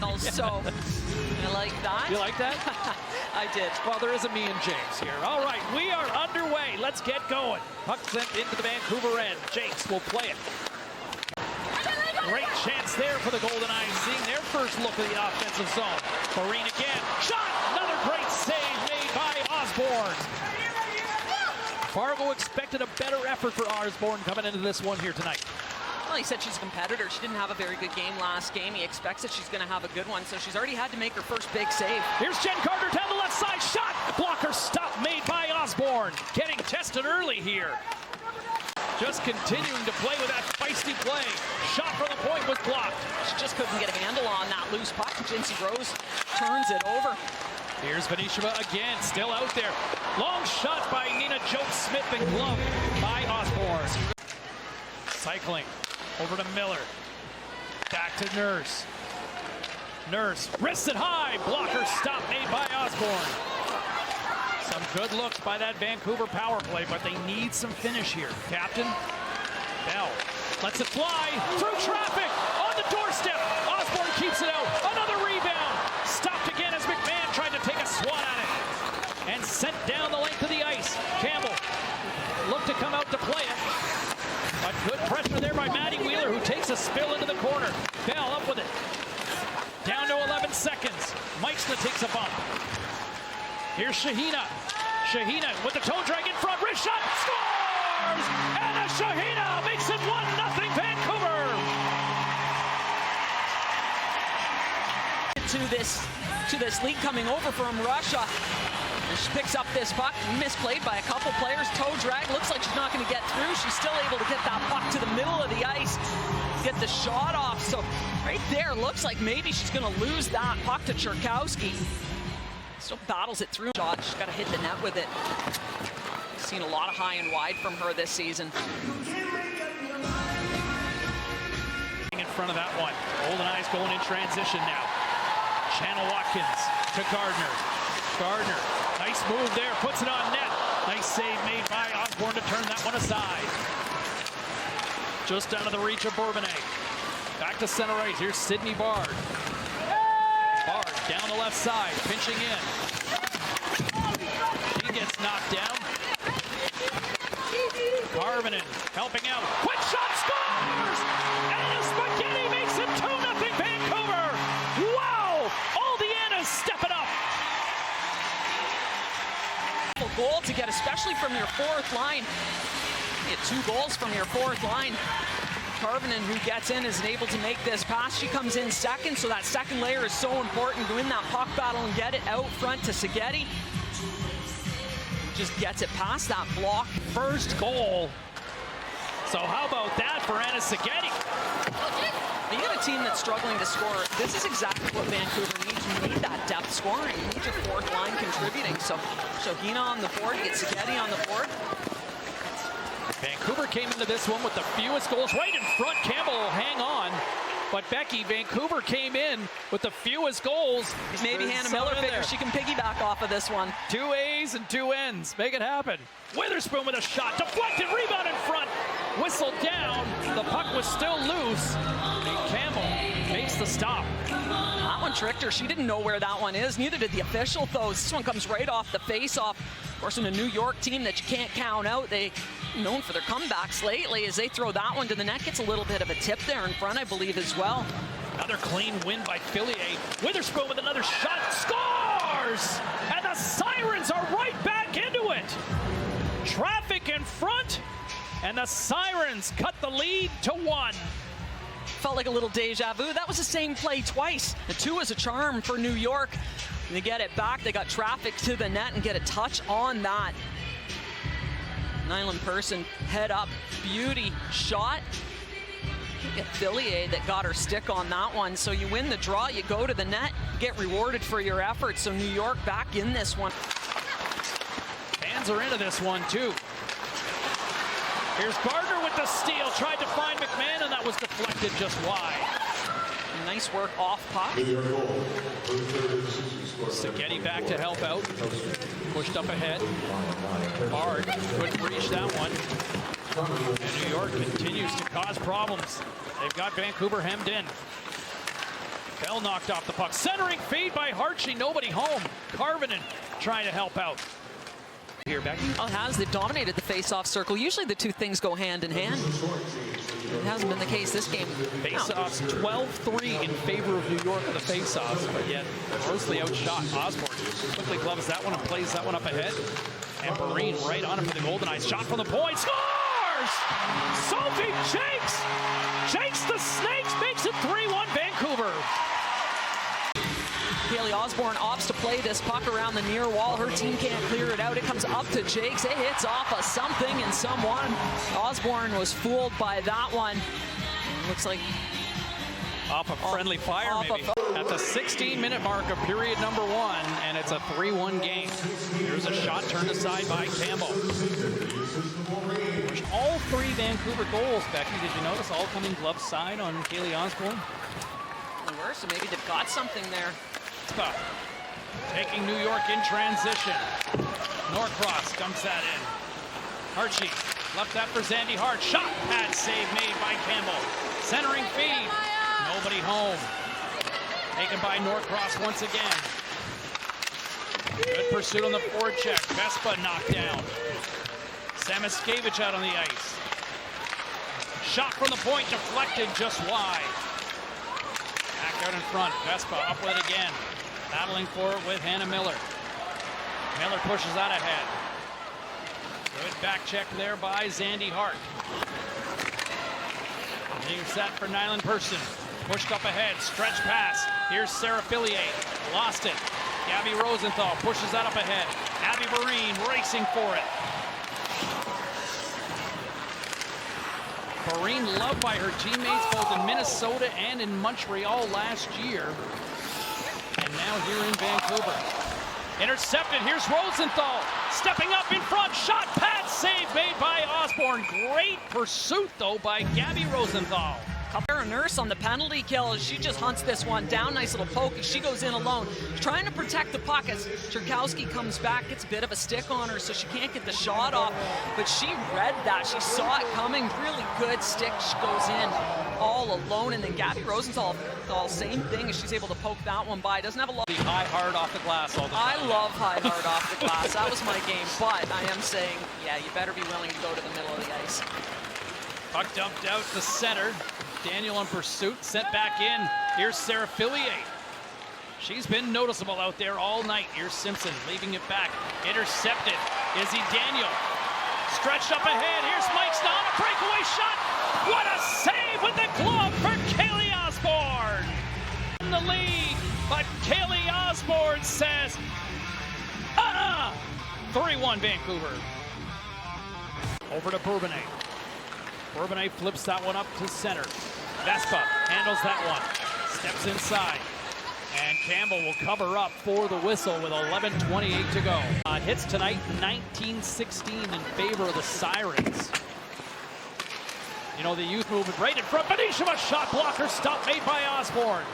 battles, so I like that. You like that? I did. Well, there is a me and James here. All right, we are underway. Let's get going. Puck sent into the Vancouver end. Jakes will play it. Great chance there for the Goldeneyes, seeing their first look at the offensive zone. Farine again. Shot! Another great save made by Osborne. Fargo expected a better effort for Osborne coming into this one here tonight. Well, he said she's a competitor. She didn't have a very good game last game. He expects that she's going to have a good one, so she's already had to make her first big save. Here's Jen Carter down the left side. Shot! Blocker stop made by Osborne. Getting tested early here. Just continuing to play with that feisty play. Shot from the point was blocked. She just couldn't get a handle on that loose puck. Jinsey Rose turns it over. Here's Venisheva again, still out there. Long shot by Nina Joke-Smith and glove by Osborne. Cycling over to Miller. Back to Nurse. Nurse wrists it high. Blocker stop made by Osborne. Some good looks by that Vancouver power play, but they need some finish here. Captain Bell lets it fly through traffic on the doorstep. Osborne keeps it out. Another rebound. Stopped again as McMahon tried to take a swat at it and sent down the length of the ice. Campbell looked to come out to play it, but good pressure there by Maddie Wheeler, who takes a spill into the corner. Bell up with it. Down to 11 seconds. Meichner takes a bump. Here's Shahina. Shahina with the toe drag in front. Wrist shot. Scores! And Shahina makes it 1-0 Vancouver. To this lead coming over from Russia. She picks up this puck, misplayed by a couple players. Toe drag, looks like she's not going to get through. She's still able to get that puck to the middle of the ice, get the shot off. So right there, looks like maybe she's going to lose that puck to Cherkowski. Still battles it through. She's got to hit the net with it. Seen a lot of high and wide from her this season. In front of that one. Goldeneyes going in transition now. Channel Watkins to Gardner. Gardner, nice move there, puts it on net. Nice save made by Osborne to turn that one aside. Just out of the reach of Bourbonnais. Back to center ice. Here's Sydney Bard. Bard down the left side, pinching in. She gets knocked down. Karvinen helping out. Quick shot, scores! Anna Spaghetti makes it 2-0 Vancouver! Wow! All the Annas stepping up. Goal to get, especially from your fourth line. You get 2 goals from your fourth line. Karvinen, who gets in, isn't able to make this pass. She comes in second, so that second layer is so important to win that puck battle and get it out front to Szigeti. Just gets it past that block. First goal. So how about that for Anna Szigeti? You got a team that's struggling to score. This is exactly what Vancouver needs. You need that depth scoring. You need your fourth line contributing. So Shahina on the board, you get Szigeti on the board. Vancouver came into this one with the fewest goals right in front. Campbell will hang on. But Becky, Vancouver came in with the fewest goals. Maybe Hannah Miller figures she can piggyback off of this one. 2 A's and 2 N's. Make it happen. Witherspoon with a shot. Deflected, rebound in front. Whistled down. The puck was still loose. And Campbell makes the stop. That one tricked her. She didn't know where that one is. Neither did the official, though. This one comes right off the face-off. Of course, in a New York team that you can't count out, they known for their comebacks lately. As they throw that one to the net, gets a little bit of a tip there in front, I believe, as well. Another clean win by Fillier. Witherspoon with another shot. Scores! And the Sirens are right back into it. Traffic in front, and the Sirens cut the lead to 1. Felt like a little deja vu. That was the same play twice. The 2 is a charm for New York. They get it back. They got traffic to the net and get a touch on that. Nyland Person, head up, beauty shot. Look at Fillier that got her stick on that one. So you win the draw, you go to the net, get rewarded for your efforts. So New York back in this one. Fans are into this one too. Here's Gardner with the steal, tried to find McMahon, and that was deflected just wide. Nice work off puck. Szigeti back to help out. Pushed up ahead. Hard, couldn't reach that one. And New York continues to cause problems. They've got Vancouver hemmed in. Bell knocked off the puck. Centering feed by Hartshee. Nobody home. Karvinen trying to help out. Here, Becky. They've dominated the face-off circle. Usually the two things go hand in hand. It hasn't been the case this game. Face-offs 12-3 in favor of New York in the face-offs, but yet grossly outshot. Osborne quickly gloves that one and plays that one up ahead. And Breen right on him for the Goldeneyes. Shot from the point. Scores! Sophie Jakes the Snakes, makes it 3-1 Vancouver. Kaylee Osborne opts to play this puck around the near wall. Her team can't clear it out. It comes up to Jakes. It hits off of something and someone. Osborne was fooled by that one. Looks like off a friendly fire, maybe. At the 16-minute mark of period number 1, and it's a 3-1 game. Here's a shot turned aside by Campbell. All 3 Vancouver goals, Becky, did you notice? All coming glove side on Kaylee Osborne. So maybe they've got something there. Taking New York in transition. Norcross dumps that in. Hartshee left that for Zandy Hart. Shot pad save made by Campbell. Centering feed. Nobody home. Taken by Norcross once again. Good pursuit on the forecheck. Vespa knocked down. Samoskevich out on the ice. Shot from the point, deflected just wide. Back out in front. Vespa up with it again. Battling for it with Hannah Miller. Miller pushes that ahead. Good back check there by Zandy Hart. Being set for Nyland Person. Pushed up ahead. Stretch pass. Here's Sarah Fillier. Lost it. Gabby Rosenthal pushes that up ahead. Abby Breen racing for it. Breen loved by her teammates both in Minnesota and in Montreal last year. And now here in Vancouver. Intercepted. Here's Rosenthal. Stepping up in front. Shot pad save made by Osborne. Great pursuit, though, by Gabby Rosenthal. Sarah Nurse on the penalty kill as she just hunts this one down. Nice little poke as she goes in alone. Trying to protect the puck as Cherkowski comes back. Gets a bit of a stick on her so she can't get the shot off. But she read that. She saw it coming. Really good stick. She goes in all alone. And then Gabby Rosenthal, same thing as she's able to poke that one by. Doesn't have a lot. The high hard off the glass all the time. I love high hard off the glass. That was my game. But I am saying, yeah, you better be willing to go to the middle of the ice. Puck dumped out to center. Daniel in pursuit, sent back in. Here's Sarah Fillier. She's been noticeable out there all night. Here's Simpson leaving it back. Intercepted. Izzy Daniel. Stretched up ahead. Here's Mike Snow. A breakaway shot. What a save with the glove for Kaylee Osborne. In the lead, but Kaylee Osborne says, 3-1 Vancouver. Over to Bourbonnais. Bourbonnais flips that one up to center. Vespa handles that one. Steps inside. And Campbell will cover up for the whistle with 11:28 to go. Hits tonight 19-16 in favor of the Sirens. You know, the youth movement right in front. Benisheva shot blocker stop made by Osborne.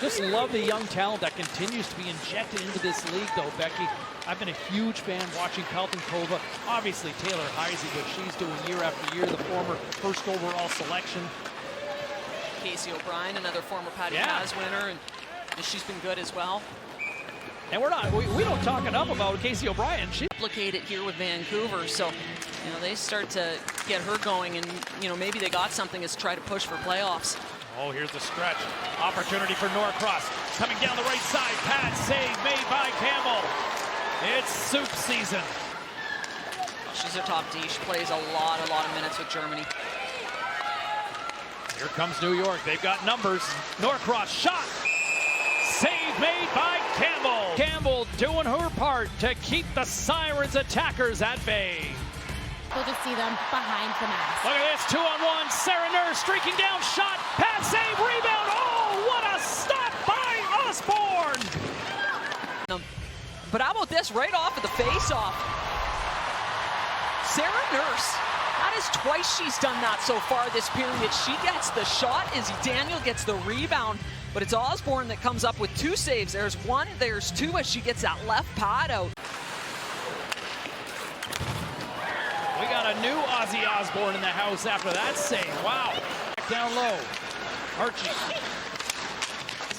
Just love the young talent that continues to be injected into this league, though, Becky. I've been a huge fan watching Kaltenkova. Obviously, Taylor Heisey, what she's doing year after year, the former first overall selection. Casey O'Brien, another former Patty Paz winner, and she's been good as well. And we don't talk enough about Casey O'Brien. She complicated here with Vancouver, so you know they start to get her going, and you know maybe they got something as try to push for playoffs. Oh, here's the stretch. Opportunity for Norcross. Coming down the right side. Pad save made by Campbell. It's soup season. She's a top D. She plays a lot of minutes with Germany. Here comes New York. They've got numbers. Norcross shot. Save made by Campbell. Campbell doing her part to keep the Sirens attackers at bay. We'll just see them behind the mask. Look at this, 2-on-1. Sarah Nurse streaking down, shot, pass, save, rebound. Oh, what a stop by Osborne! But how about this, right off of the face-off? Sarah Nurse, that is twice she's done that so far this period. She gets the shot, Izzy Daniel gets the rebound, but it's Osborne that comes up with 2 saves. There's 1, there's 2 as she gets that left pad out. We got a new Ozzy Osbourne in the house after that save. Wow. Back down low. Hartshee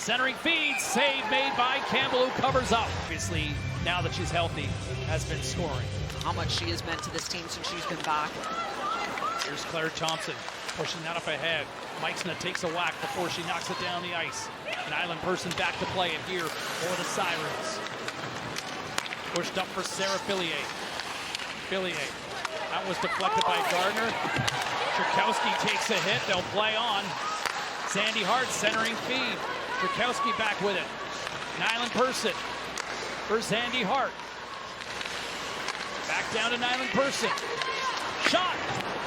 Centering feed, save made by Campbell, who covers up. Obviously, now that she's healthy, has been scoring. How much she has meant to this team since she's been back. Here's Claire Thompson pushing that up ahead. Meixna takes a whack before she knocks it down the ice. An Island person back to play it here for the Sirens. Pushed up for Sarah Fillier. That was deflected by Gardner. Czerkowski takes a hit. They'll play on. Sandy Hart centering feed. Czerkowski back with it. An Island person for Sandy Hart. Back down to an Island person. Shot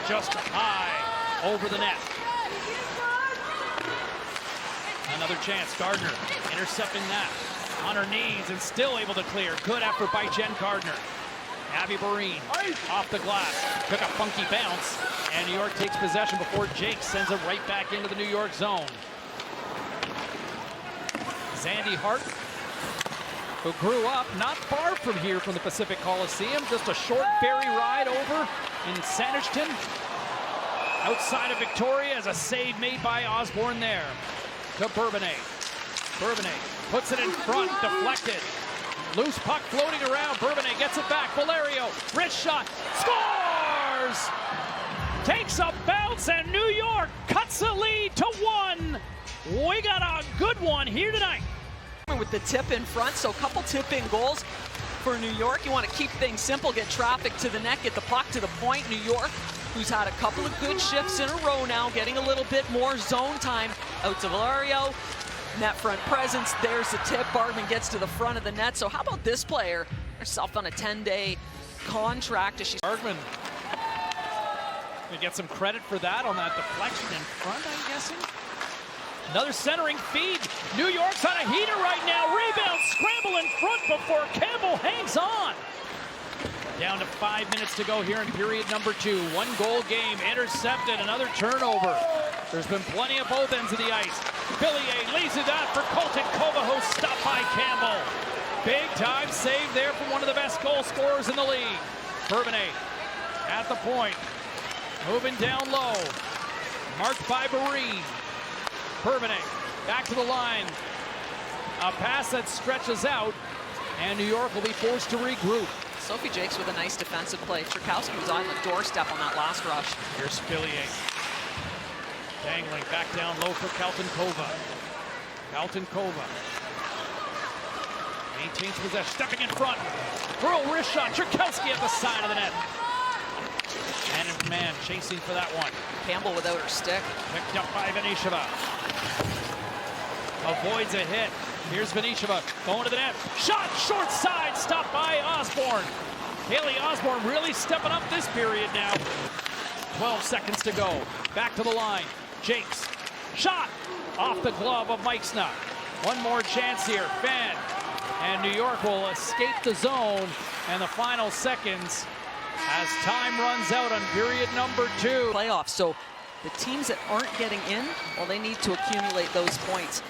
just high over the net. Another chance. Gardner intercepting that on her knees and still able to clear. Good effort by Jen Gardner. Abby Barine off the glass. Took a funky bounce, and New York takes possession before Jake sends it right back into the New York zone. Sandy Hart, who grew up not far from here from the Pacific Coliseum, just a short ferry ride over in Sanishton. Outside of Victoria as a save made by Osborne there. To Bourbonnais. Bourbonnais puts it in front, deflected. Loose puck floating around. Bourbonnais gets it back. Valerio, wrist shot, scores! Takes a bounce, and New York cuts the lead to 1. We got a good one here tonight. With the tip in front, so a couple tip-in goals for New York. You want to keep things simple, get traffic to the net, get the puck to the point. New York, who's had a couple of good shifts in a row now, getting a little bit more zone time. Out to Valerio, net front presence. There's the tip. Bargman gets to the front of the net. So how about this player? Herself on a 10-day contract. Bargman, we get some credit for that on that deflection in front, I'm guessing. Another centering feed. New York's on a heater right now. Rebound, scramble in front before Campbell hangs on. Down to 5 minutes to go here in period number 2. 1 goal game, intercepted, another turnover. There's been plenty of both ends of the ice. Fillier leaves it out for Colton Kovaho, stopped by Campbell. Big time save there from one of the best goal scorers in the league. Bourbonnais at the point, moving down low, marked by Barine. Bourbonnais back to the line. A pass that stretches out, and New York will be forced to regroup. Sophie Jakes with a nice defensive play. Czerkowski was on the doorstep on that last rush. Here's Fillier. Dangling back down low for Kalton Kova. Kalton Kova maintains possession, stepping in front. Throw wrist shot. Czerkowski at the side of the net. And in command, chasing for that one. Campbell without her stick. Picked up by Venisheva. Avoids a hit. Here's Venisheva going to the net. Shot short side, stopped by Osborne. Haley Osborne really stepping up this period now. 12 seconds to go. Back to the line. Jakes. Shot off the glove of Meixna. One more chance here. Fan. And New York will escape the zone. And the final seconds as time runs out on period number 2. Playoffs. So the teams that aren't getting in, well, they need to accumulate those points.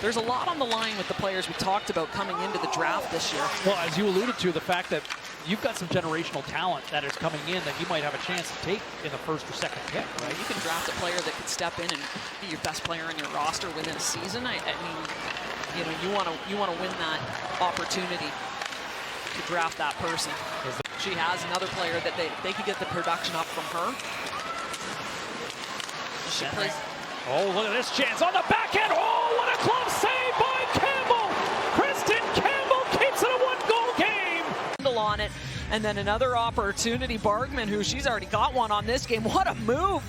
There's a lot on the line with the players we talked about coming into the draft this year. Well, as you alluded to, the fact that you've got some generational talent that is coming in that you might have a chance to take in the first or second pick, right? You can draft a player that could step in and be your best player in your roster within a season. I mean, you know, you want to win that opportunity to draft that person. She has another player that they could get the production up from her. She plays. Oh, look at this chance on the backhand. Oh, what a close save by Campbell. Kristen Campbell keeps it a 1-goal game. On it, and then another opportunity. Bargman, who she's already got one on this game. What a move.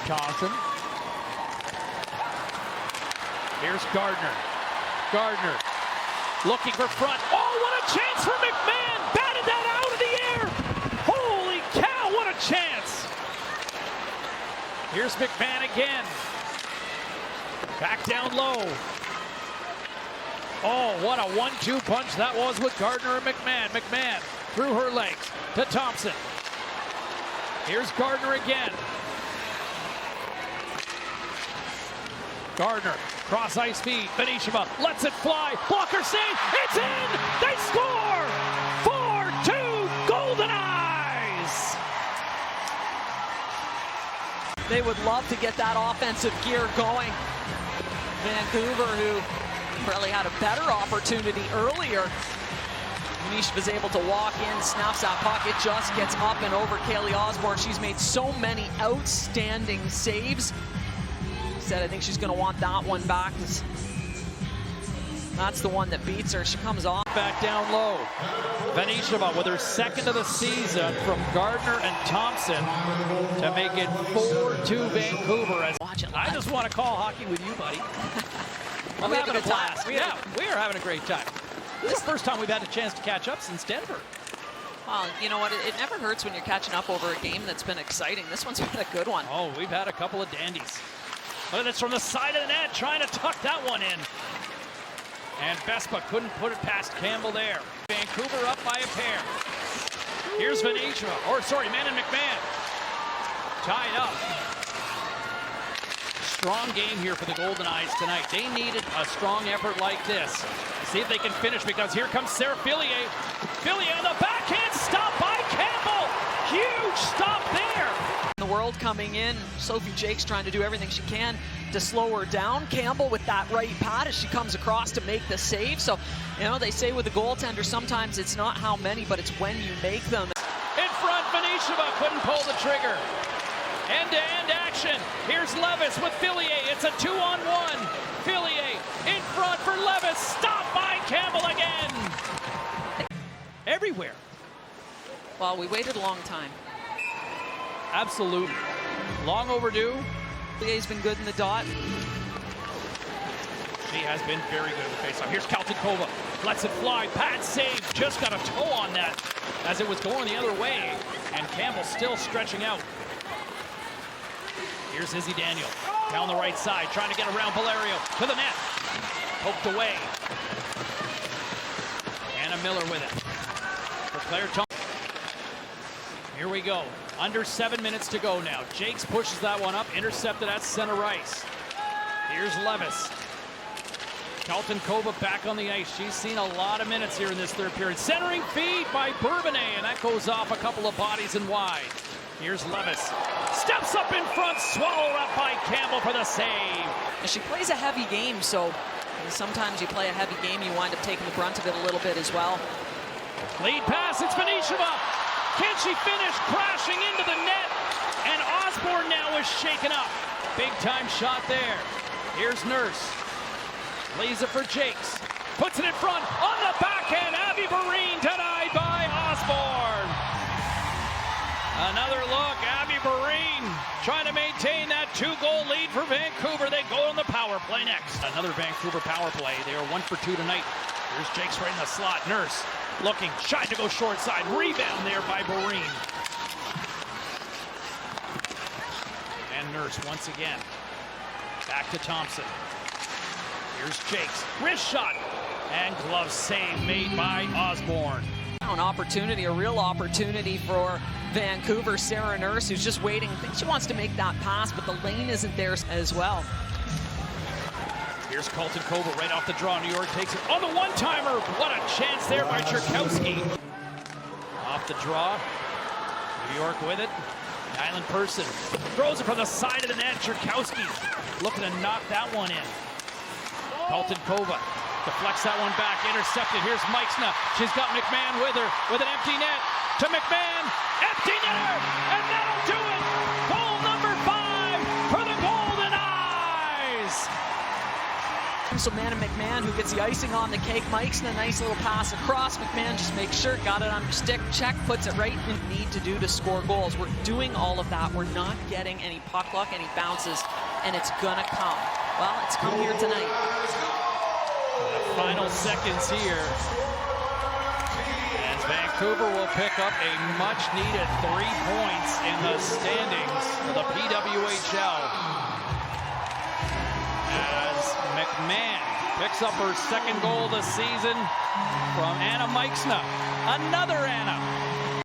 Johnson. Here's Gardner. Gardner looking for front. Oh, what a chance for McMahon. Batted that out of the air. Holy cow, what a chance. Here's McMahon again. Back down low. Oh, what a 1-2 punch that was with Gardner and McMahon. McMahon through her legs to Thompson. Here's Gardner again. Gardner, cross ice feed. Venisheva lets it fly. Blocker save. It's in. They score. 4-2 Goldeneyes. They would love to get that offensive gear going. Vancouver, who Probably had a better opportunity earlier. Venetia was able to walk in, snaps that puck. It just gets up and over Kaylee Osborne. She's made so many outstanding saves. Said I think she's going to want that one back. That's the one that beats her. She comes off. Back down low. Venetia with her second of the season from Gardner and Thompson to make it 4-2 Vancouver. I just want to call hockey with you, buddy. I'm having a blast. We are having a great time. This is the first time we've had a chance to catch up since Denver. Well, you know what? It never hurts when you're catching up over a game that's been exciting. This one's been a good one. Oh, we've had a couple of dandies. But it's from the side of the net, trying to tuck that one in. And Vespa couldn't put it past Campbell there. Vancouver up by a pair. Here's Venetia, Mann and McMahon. Tied up. Strong game here for the Goldeneyes tonight. They needed a strong effort like this. See if they can finish, because here comes Sarah Fillier. Fillier on the backhand, stop by Campbell. Huge stop there. The world coming in. Sophie Jakes trying to do everything she can to slow her down. Campbell with that right pad as she comes across to make the save. So, you know, they say with the goaltender, sometimes it's not how many, but it's when you make them. In front, Venetia couldn't pull the trigger. End-to-end action. Here's Levis with Fillier. It's a 2-on-1. Fillier in front for Levis. Stopped by Campbell again. Everywhere. Well, we waited a long time. Absolutely. Long overdue. Fillier's been good in the dot. She has been very good in the faceoff. Here's Kaltenkova. Lets it fly. Pad save. Just got a toe on that as it was going the other way. And Campbell still stretching out. Here's Izzy Daniel down the right side, trying to get around Valerio to the net. Poked away. Anna Miller with it. For Claire Thompson. Here we go. Under 7 minutes to go now. Jakes pushes that one up, intercepted at center ice. Here's Levis. Kaltenkova back on the ice. She's seen a lot of minutes here in this third period. Centering feed by Bourbonnais, and that goes off a couple of bodies and wide. Here's Levis. Steps up in front, swallowed up by Campbell for the save. And she plays a heavy game, so sometimes you play a heavy game, you wind up taking the brunt of it a little bit as well. Lead pass, it's Venetia. Can she finish? Crashing into the net. And Osborne now is shaken up. Big time shot there. Here's Nurse. Lays it for Jakes. Puts it in front. On the backhand, Abby Barreen denied by Osborne. Another look, Abby Barreen trying to maintain that 2-goal lead for Vancouver. They go on the power play next. Another Vancouver power play. They are 1 for 2 tonight. Here's Jakes right in the slot. Nurse looking, trying to go short side. Rebound there by Barreen. And Nurse once again. Back to Thompson. Here's Jakes. Wrist shot. And glove save made by Osborne. An opportunity, a real opportunity for Vancouver. Sarah Nurse, who's just waiting. I think she wants to make that pass, but the lane isn't there as well. Here's Kaltenkova right off the draw. New York takes it on the one-timer. What a chance there by Cherkowski. Off the draw. New York with it. Island person throws it from the side of the net. Cherkowski looking to knock that one in. Kaltenkova deflects that one back, intercepted. Here's Meixna. She's got McMahon with her, with an empty net. To McMahon, empty netter, and that'll do it! Goal number 5 for the Goldeneyes! So McMahon, who gets the icing on the cake. Meixna, nice little pass across. McMahon just makes sure, got it on her stick, check, puts it right in need to do to score goals. We're doing all of that. We're not getting any puck luck, any bounces, and it's gonna come. Well, it's come here tonight. Final seconds here as Vancouver will pick up a much-needed 3 points in the standings for the PWHL as McMahon picks up her second goal of the season from Anna Meixna. Another Anna